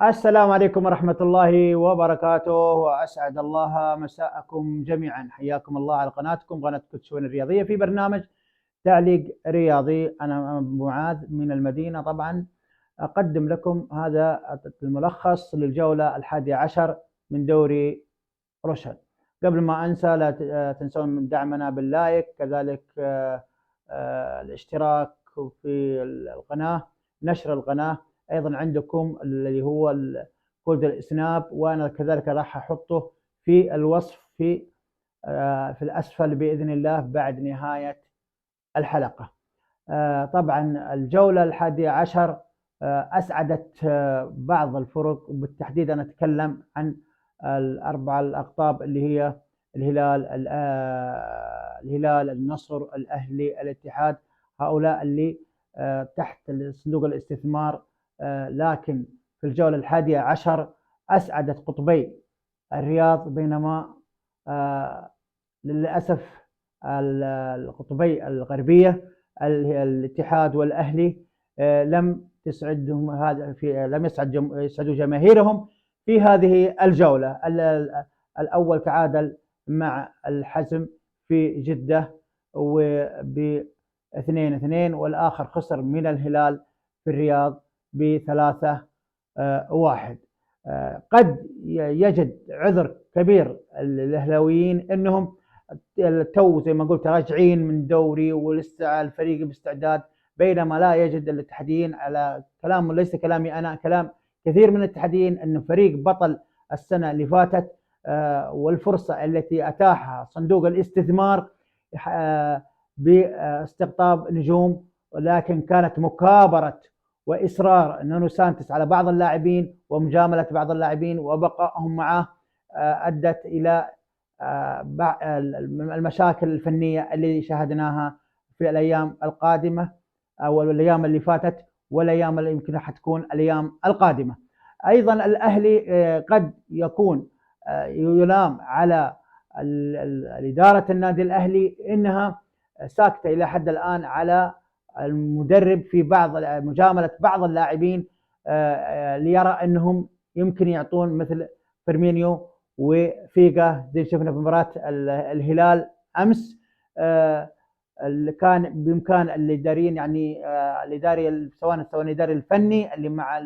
السلام عليكم ورحمة الله وبركاته، وأسعد الله مساءكم جميعا. حياكم الله على قناة كوتشون الرياضية في برنامج تعليق رياضي. أنا أبو معاذ من المدينة. طبعا أقدم لكم هذا الملخص للجولة 11 من دوري روشن. قبل ما أنسى، لا تنسون من دعمنا باللايك، كذلك الاشتراك في القناة، نشر القناة. أيضا عندكم اللي هو كود السناب، وأنا كذلك راح أحطه في الوصف في الأسفل بإذن الله بعد نهاية الحلقة. طبعا الجولة 11 أسعدت بعض الفرق، وبالتحديد أنا أتكلم عن الأربع الأقطاب اللي هي الهلال، النصر، الأهلي، الاتحاد. هؤلاء اللي تحت صندوق الاستثمار. لكن في الجولة 11 أسعدت قطبي الرياض، بينما للأسف القطبي الغربية الاتحاد والأهلي لم تسعدهم لم يسعدوا جماهيرهم في هذه الجولة. الأول تعادل مع الحزم في جدة ب2-2، والآخر خسر من الهلال في الرياض ب3-1. قد يجد عذر كبير الأهلاويين أنهم تو زي ما قلت راجعين من دوري ولسه الفريق باستعداد، بينما لا يجد الاتحاديين، على كلام ليس كلامي أنا، كلام كثير من الاتحاديين، أنه فريق بطل السنة اللي فاتت والفرصة التي أتاحها صندوق الاستثمار باستقطاب نجوم، ولكن كانت مكابرة وإصرار نونو سانتوس على بعض اللاعبين ومجاملة بعض اللاعبين وبقائهم معه أدت إلى المشاكل الفنية اللي شاهدناها في الأيام القادمة أو الأيام اللي فاتت، والأيام اللي يمكن حتكون الأيام القادمة. أيضا الأهلي قد يكون يلام على إدارة النادي الأهلي إنها ساكتة إلى حد الآن على المدرب في مجاملة بعض اللاعبين ليرى أنهم يمكن يعطون مثل فيرمينيو وفيجا زي شفنا في مباراة الهلال أمس. اللي كان بإمكان الإداريين، يعني الإداري سواء الإداري الفني اللي مع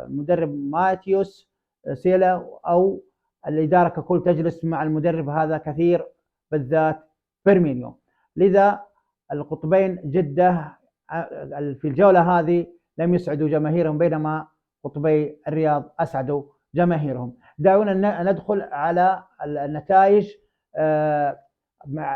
المدرب ماتيوس سيلا، أو الإدارة ككل تجلس مع المدرب هذا كثير، بالذات فيرمينيو. لذا القطبين جدة في الجولة هذه لم يسعدوا جماهيرهم، بينما قطبي الرياض أسعدوا جماهيرهم. دعونا ندخل على النتائج.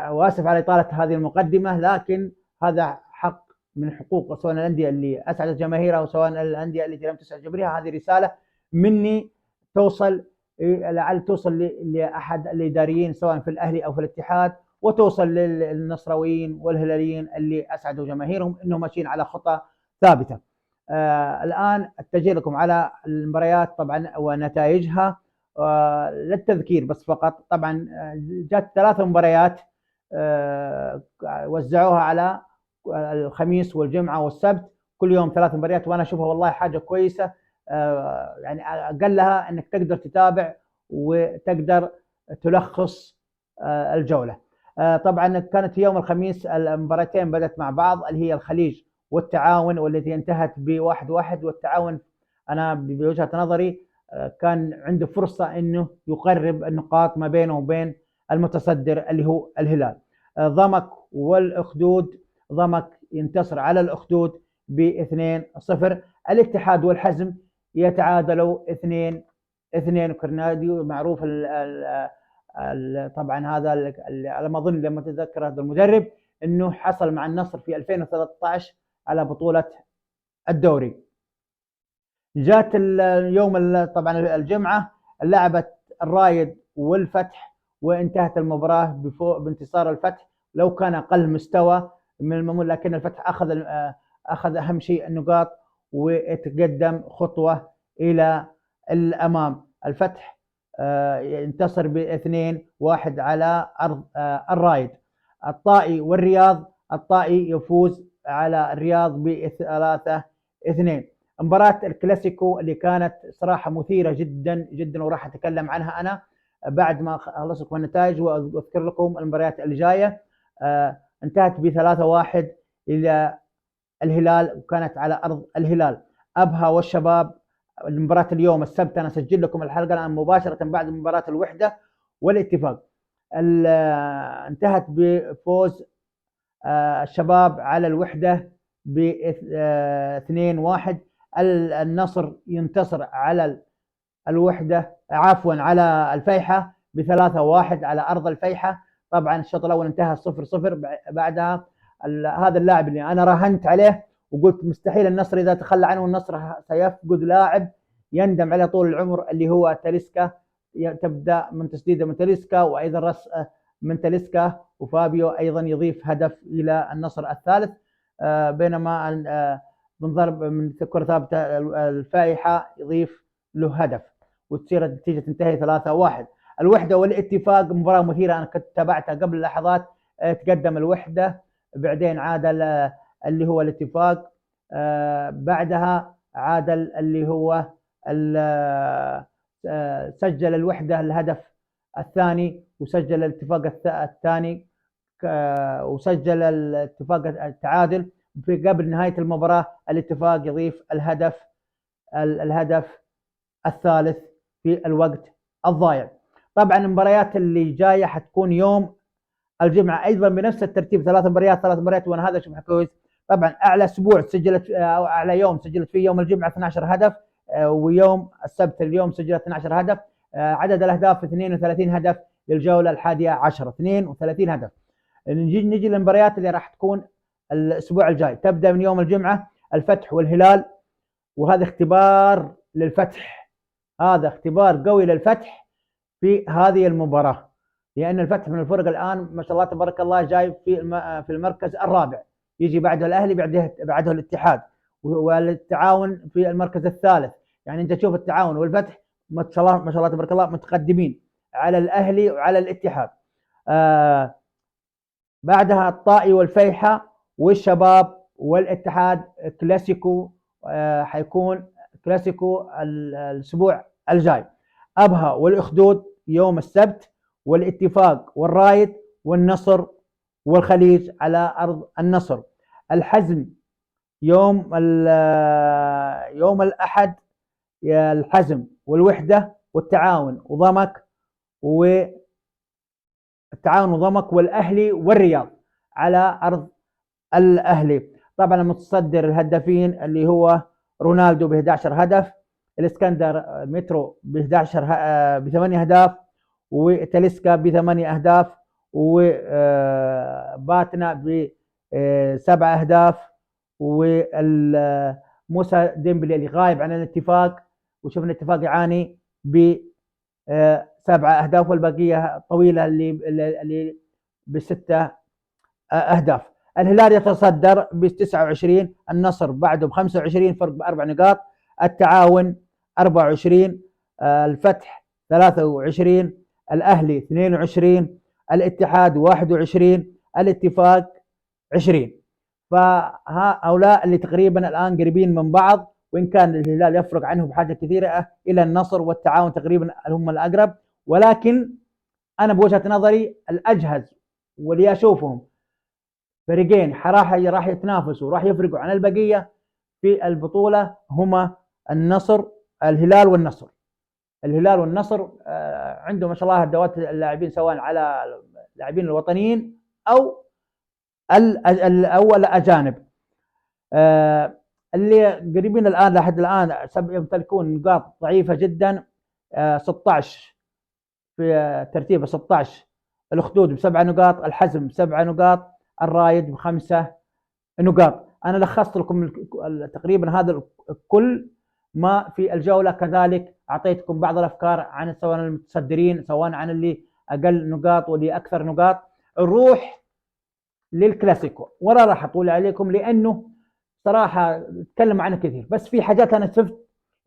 واسف على إطالة هذه المقدمة، لكن هذا حق من حقوق سواء الأندية اللي أسعدت جماهيرها وسواء الأندية التي لم تسعد جماهيرها. هذه رسالة مني توصل، لعل توصل لأحد الإداريين سواء في الأهلي أو في الاتحاد، وتوصل للنصراويين والهلاليين اللي أسعدوا جماهيرهم إنهم ماشيين على خطى ثابتة. الآن أتجه لكم على المباريات طبعا ونتائجها للتذكير بس فقط. طبعا جت 3 مباريات وزعوها على الخميس والجمعة والسبت، كل يوم 3 مباريات، وأنا أشوفها والله حاجة كويسة. يعني أقلها أنك تقدر تتابع وتقدر تلخص الجولة. طبعا كانت يوم الخميس المباراتين بدأت مع بعض، اللي هي الخليج والتعاون، والتي انتهت ب1-1. والتعاون أنا بوجهة نظري كان عنده فرصة أنه يقرب النقاط ما بينه وبين المتصدر اللي هو الهلال. ضمك والأخدود، ضمك ينتصر على الأخدود ب2-0. الاتحاد والحزم يتعادلوا 2-2، وكرنادي معروف طبعا هذا على ما اظن لما تذكر هذا المدرب انه حصل مع النصر في 2013 على بطولة الدوري. جات اليوم طبعا الجمعة لعبت الرايد والفتح، وانتهت المباراة بانتصار الفتح، لو كان اقل مستوى من الممول، لكن الفتح اخذ اهم شيء النقاط وتقدم خطوة الى الامام. الفتح ينتصر ب2-1 على ارض الرايد. الطائي والرياض، الطائي يفوز على الرياض ب3-2. مباراة الكلاسيكو اللي كانت صراحة مثيرة جدا جدا، وراح أتكلم عنها أنا بعد ما أخلص لكم النتائج وأذكر لكم المباريات اللي جاية. انتهت ب3-1 إلى الهلال، وكانت على أرض الهلال. أبها والشباب المباراة اليوم السبت، أنا أسجل لكم الحلقة الآن مباشرة بعد مباراة الوحدة والاتفاق. انتهت بفوز الشباب على الوحدة ب2-1. النصر ينتصر على الوحدة، عفوا على الفيحة ب3-1 على أرض الفيحة. طبعا الشوط الأول انتهى 0-0. بعدها هذا اللاعب اللي أنا راهنت عليه وقلت مستحيل النصر إذا تخلى عنه النصر سيفقد لاعب يندم عليه طول العمر، اللي هو تاليسكا. تبدأ من تسديده من تاليسكا، وأيضا رأس من تاليسكا، وفابيو أيضا يضيف هدف إلى النصر الثالث. بينما من ضرب من كرة ثابتة الفائحة يضيف له هدف، وتصير النتيجة تنتهي 3-1. الوحدة والاتفاق مباراة مثيرة، أنا كنت تابعتها قبل لحظات. تقدم الوحدة، بعدين عادل اللي هو الاتفاق، بعدها عادل اللي هو سجل الوحدة الهدف الثاني، وسجل الاتفاق الثاني، وسجل الاتفاق التعادل. في قبل نهاية المباراة الاتفاق يضيف الهدف الثالث في الوقت الضايع. طبعا المباريات اللي جايه حتكون يوم الجمعه ايضا بنفس الترتيب، 3 مباريات، وانا هذا شوف كويس. طبعا اعلى اسبوع سجلت او اعلى يوم سجلت فيه يوم الجمعه 12 هدف، ويوم السبت اليوم سجلت 12 هدف. عدد الاهداف 32 هدف للجوله ال11، 32 هدف. نجي للمباريات اللي راح تكون الاسبوع الجاي. تبدا من يوم الجمعه الفتح والهلال، وهذا اختبار للفتح، هذا اختبار قوي للفتح في هذه المباراة، لأن الفتح من الفرق الآن ما شاء الله تبارك الله جاي في المركز الرابع، يجي بعده الأهلي، بعده الاتحاد، والتعاون في المركز الثالث. يعني أنت تشوف التعاون والفتح ما شاء الله ما شاء الله تبارك الله متقدمين على الأهلي وعلى الاتحاد. بعدها الطائي والفيحة والشباب والاتحاد كلاسيكو، حيكون كلاسيكو الأسبوع الجاي. أبها والأخدود يوم السبت، والاتفاق والرايد والنصر والخليج على أرض النصر. الحزم يوم الأحد، الحزم والوحدة والتعاون وضمك، والأهلي والرياض على أرض الأهلي. طبعا المتصدر الهدافين اللي هو رونالدو ب11 هدف، الاسكندر مترو ب8 اهداف، وتاليسكا ب8 اهداف، وباتنا ب7 اهداف، وموسى ديمبلي اللي غايب عن الاتفاق، وشفنا الاتفاق يعاني ب7 اهداف، والبقيه طويله اللي ب6 اهداف. الهلال يتصدر ب29، النصر بعده ب25 فرق ب4 نقاط، التعاون 24، الفتح 23، الاهلي 22، الاتحاد 21، الاتفاق 20. فهؤلاء اللي تقريبا الان قريبين من بعض، وان كان الهلال يفرق عنه بحاجه كثيره الى النصر والتعاون تقريبا هم الاقرب، ولكن انا بوجهه نظري الاجهز واللي اشوفهم فريقين راح يتنافسوا وراح يفرقوا عن البقيه في البطوله هما الهلال والنصر. الهلال والنصر عندهم ما شاء الله ادوات اللاعبين، سواء على اللاعبين الوطنيين او الاجانب. اللي قريبين الان لحد الان يمتلكون نقاط ضعيفه جدا. 16 في ترتيب 16 الاخدود ب7 نقاط، الحزم ب7 نقاط، الرايد ب5 نقاط. انا لخصت لكم تقريبا هذا كل ما في الجوله، كذلك اعطيتكم بعض الافكار عن سواء المتصدرين سواء عن اللي اقل نقاط واللي اكثر نقاط. نروح للكلاسيكو، ولا راح اطول عليكم لانه صراحه تكلم عنه كثير، بس في حاجات انا شفت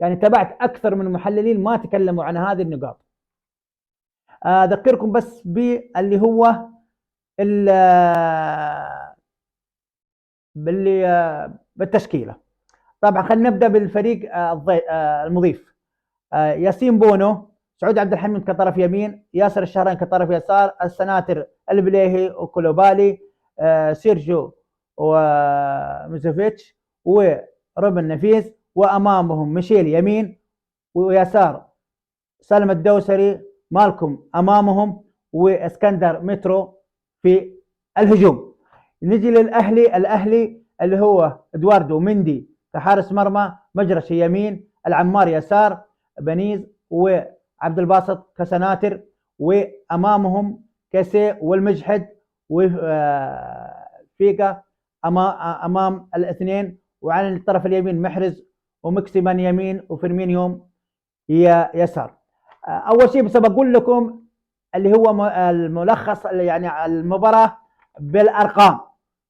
يعني تابعت اكثر من محللين ما تكلموا عن هذه النقاط. اذكركم بس باللي هو باللي بالتشكيله. طبعا خلينا نبدا بالفريق المضيف. ياسين بونو، سعود عبد الحميد كطرف يمين، ياسر الشهراني كطرف يسار، السناتر البليهي وكولوبالي، سيرجيو وميزوفيتش وروبن نفيس، وامامهم ميشيل يمين، ويسار سالم الدوسري، مالكم امامهم، واسكندر مترو في الهجوم. نجي للاهلي. الاهلي اللي هو ادواردو مندي كحارس مرمى، مجرشي يمين، العمار يسار، بنيز وعبد الباسط كسناتر، وامامهم كيسي والمجحد وفيكا امام الاثنين، وعلى الطرف اليمين محرز ومكسيمان يمين وفيرمينيوم هي يسار. اول شيء بس بقول لكم اللي هو الملخص يعني المباراه بالارقام.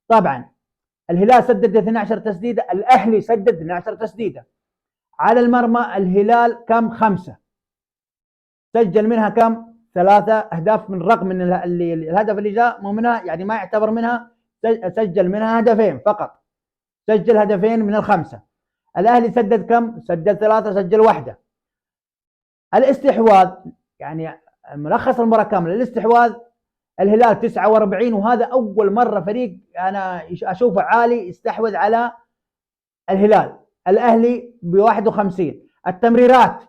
طبعا الهلال سدد 12 تسديده، الاهلي سدد 12 تسديده. على المرمى الهلال كم؟ 5. سجل منها كم؟ 3 اهداف، من رغم ان الهدف اللي جاء مو منها، يعني ما يعتبر منها، سجل منها هدفين فقط، سجل هدفين من ال5. الاهلي سدد كم؟ سجل 3، سجل 1. الاستحواذ يعني ملخص المباراه كامله، الاستحواذ الهلال 49، وهذا اول مره فريق انا اشوفه عالي يستحوذ على الهلال. الاهلي ب 51. التمريرات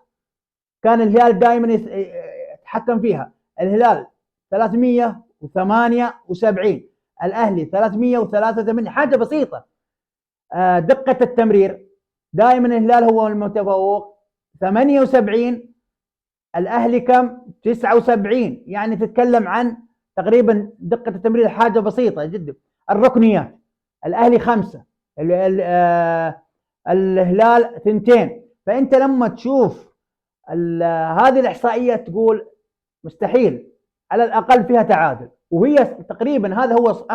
كان الهلال دائما يتحكم فيها، الهلال 378، الاهلي 383، حاجه بسيطه. دقه التمرير دائما الهلال هو المتفوق 78، الاهلي كم؟ 79، يعني تتكلم عن تقريبا دقه التمرير حاجه بسيطه جدا. الركنيات الاهلي 5، الهلال 2. فانت لما تشوف هذه الاحصائيه تقول مستحيل على الاقل فيها تعادل، وهي تقريبا هذا هو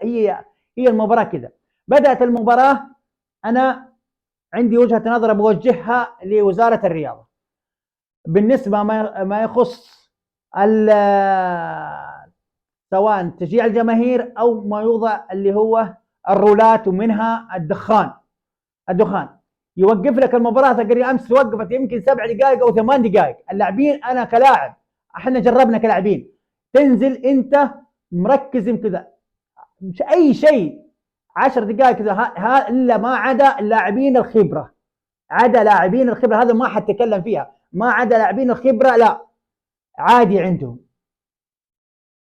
هي المباراه كذا. بدات المباراه، انا عندي وجهه نظر بوجهها لوزاره الرياضه بالنسبه ما يخص سواء تشجيع الجماهير او ما يوضع اللي هو الرولات ومنها الدخان. يوقف لك المباراه. تقريبا امس توقفت يمكن 7 دقائق او 8 دقائق. اللاعبين انا كلاعب، احنا جربنا كلاعبين، تنزل انت مركز كذا، مش اي شيء 10 دقائق كذا، الا ما عدا اللاعبين الخبره. هذا ما حتكلم فيها، ما عدا لاعبين الخبره لا عادي عندهم.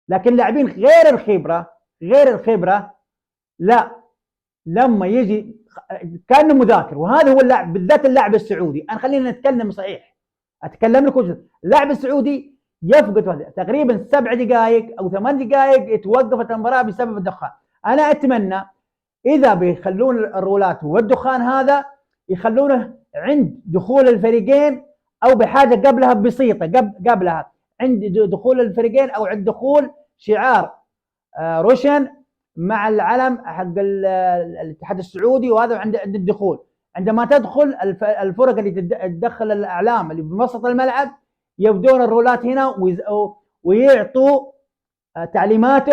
لكن لاعبين غير الخبره لا، لما يجي كانه مذاكر. وهذا هو اللاعب، بالذات اللاعب السعودي. انا خلينا نتكلم صحيح، اتكلم لك وجه اللاعب السعودي يفقد تقريبا 7 دقائق او 8 دقائق توقفت المباراه بسبب الدخان. انا اتمنى اذا بيخلون الرولات والدخان هذا يخلونه عند دخول الفريقين، او بحاجه قبلها بسيطه، قبلها عند دخول الفريقين، او عند دخول شعار روشن مع العلم حق الاتحاد السعودي، وهذا عند الدخول. عندما تدخل الفرق اللي تدخل الاعلام اللي بوسط الملعب يبدون الرولات هنا ويعطوا تعليمات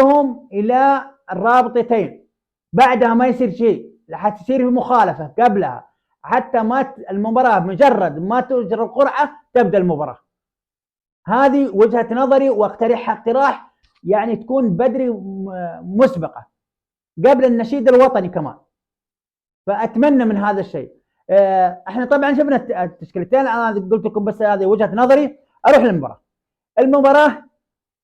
الى الرابطتين. بعدها ما يصير شيء، حتصير في مخالفه قبلها، حتى ما المباراه مجرد ما تجرى القرعه تبدا المباراه. هذه وجهه نظري، واقترحها اقتراح يعني تكون بدري مسبقه قبل النشيد الوطني كمان. فاتمنى من هذا الشيء. احنا طبعا شفنا التشكيلتين، انا قلت لكم بس هذه وجهه نظري. اروح المباراه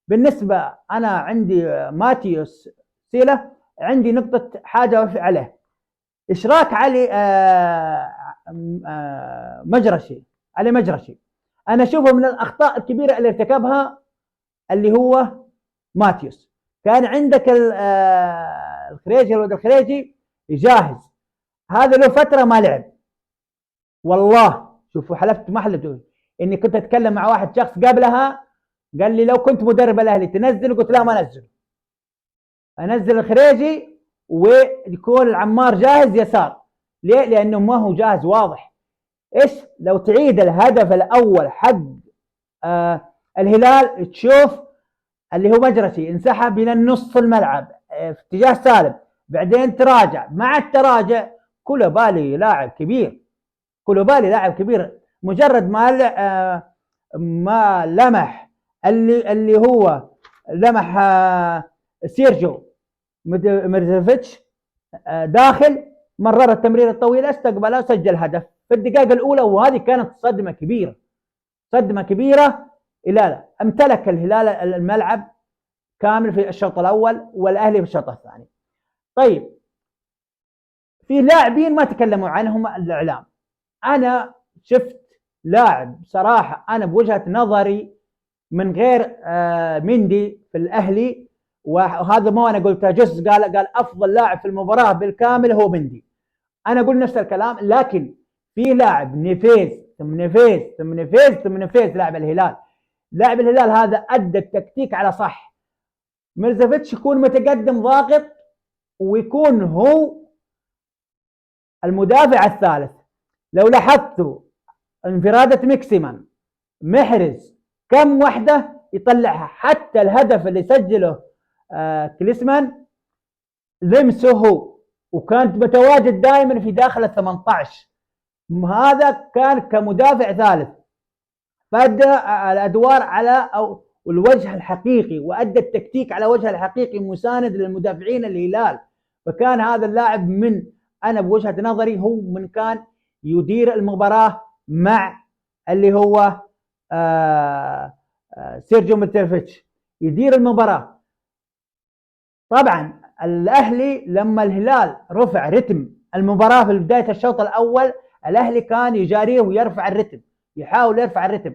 بالنسبه انا عندي ماتيوس سيلا، عندي نقطه حاجه عليه، اشراك علي مجرشي. انا اشوفه من الاخطاء الكبيره اللي ارتكبها اللي هو ماتيوس. كان عندك الولد الخريجي جاهز، هذا له فتره ما لعب. والله شوفوا، حلفت ما حلفت اني كنت اتكلم مع واحد شخص قبلها قال لي لو كنت مدرب الاهلي تنزل، قلت لا ما انزل الخريجي ويكون العمار جاهز يسار. ليه؟ لانه ما هو جاهز واضح. ايش لو تعيد الهدف الاول حق الهلال تشوف اللي هو مجرشي انسحب الى نص الملعب في اتجاه سالم، بعدين تراجع. مع التراجع كولوبالي لاعب كبير، كولوبالي لاعب كبير، مجرد ما لمح اللي هو لمح سيرجيو ميرزوفيتش داخل، مرر التمريره الطويله، استقبلها وسجل هدف في الدقائق الاولى. وهذه كانت صدمه كبيره، صدمه كبيره. الى امتلك الهلال الملعب كامل في الشوط الاول والاهلي في الشوط الثاني. طيب في لاعبين ما تكلموا عنهم الاعلام. انا شفت لاعب صراحه انا بوجهه نظري من غير مندي في الاهلي، وهذا ما انا قلته، جس قال افضل لاعب في المباراه بالكامل هو مندي. انا اقول نفس الكلام، لكن في لاعب نفيز ثم نفيز ثم نفيز ثم نفيز لاعب الهلال. لاعب الهلال هذا ادى التكتيك على صح. ميرزوفيتش يكون متقدم ضاغط ويكون هو المدافع الثالث. لو لاحظتوا انفرادة ميكسيمان محرز كم وحده يطلعها، حتى الهدف اللي سجله كليسمان لمسه هو، وكانت متواجد دائما في داخل ال 18. هذا كان كمدافع ثالث، فادى الادوار على او الوجه الحقيقي، وادى التكتيك على وجه الحقيقي مساند للمدافعين الهلال. فكان هذا اللاعب من انا بوجهه نظري هو من كان يدير المباراه مع اللي هو سيرجيو ميتروفيتش، يدير المباراه. طبعا الاهلي لما الهلال رفع رتم المباراه في بدايه الشوط الاول، الاهلي كان يجاريه ويرفع الرتم، يحاول يرفع الرتم.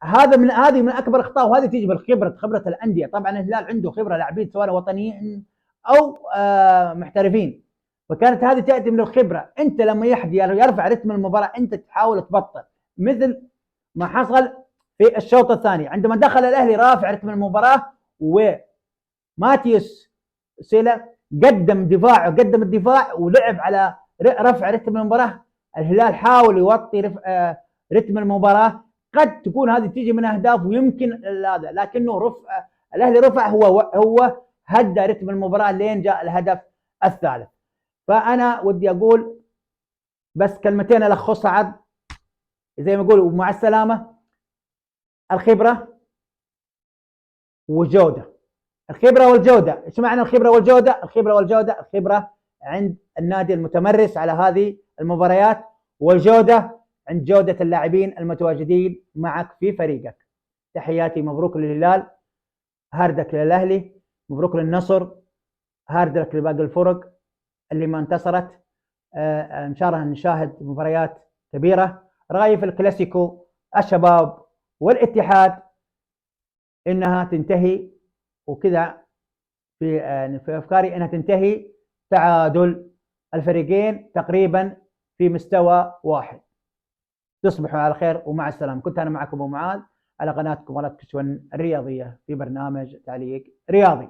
هذه من اكبر اخطاء، وهذه تيجي بالخبره، خبره الانديه. طبعا الهلال عنده خبره لاعبين سواء وطنيين او محترفين، فكانت هذه تاتي من الخبره. انت لما يرفع رتم المباراه انت تحاول تبطل، مثل ما حصل في الشوط الثاني عندما دخل الاهلي رافع رتم المباراه، وماتيوس سيلا قدم الدفاع ولعب على رفع رتم المباراه. الهلال حاول يوطي رتم المباراه. قد تكون هذه تيجي من اهداف ويمكن هذا، لكنه الاهلي رفع، هو هدى رتم المباراه لين جاء الهدف الثالث. فانا ودي اقول بس كلمتين الخصها عد زي ما يقولوا مع السلامه. الخبره والجوده، الخبره والجوده. ايش معنى الخبره والجوده؟ الخبره عند النادي المتمرس على هذه المباريات، والجوده عند جوده اللاعبين المتواجدين معك في فريقك. تحياتي، مبروك للهلال، هاردك للاهلي، مبروك للنصر، هاردك لباقي الفرق اللي ما انتصرت. ان شاء الله نشاهد مباريات كبيره. رايي في الكلاسيكو الشباب والاتحاد انها تنتهي، وكذا في افكاري انها تنتهي تعادل الفريقين تقريبا في مستوى واحد. تصبحوا على خير ومع السلامه. كنت انا معكم ابو معاذ على قناتكم قناه كشون الرياضيه في برنامج تعليق رياضي.